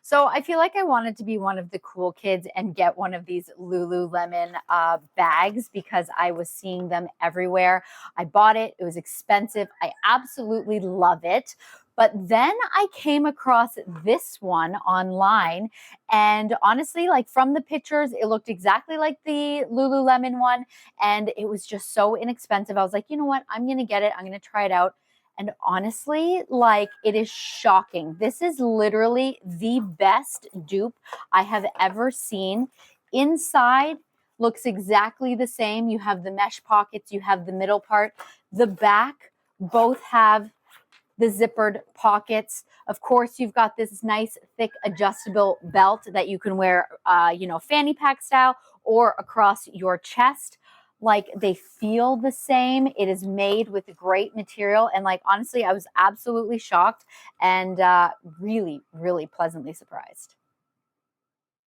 So I feel like I wanted to be one of the cool kids and get one of these Lululemon bags because I was seeing them everywhere. I bought it. It was expensive. I absolutely love it. But then I came across this one online, and honestly, like from the pictures, it looked exactly like the Lululemon one, and it was just so inexpensive. I was like, you know what? I'm going to get it. I'm going to try it out. And honestly, like it is shocking. This is literally the best dupe I have ever seen. Inside looks exactly the same. You have the mesh pockets, you have the middle part. The back both have the zippered pockets. Of course, you've got this nice thick adjustable belt that you can wear, fanny pack style or across your chest. Like they feel the same. It is made with great material. And like, honestly, I was absolutely shocked and really, really pleasantly surprised.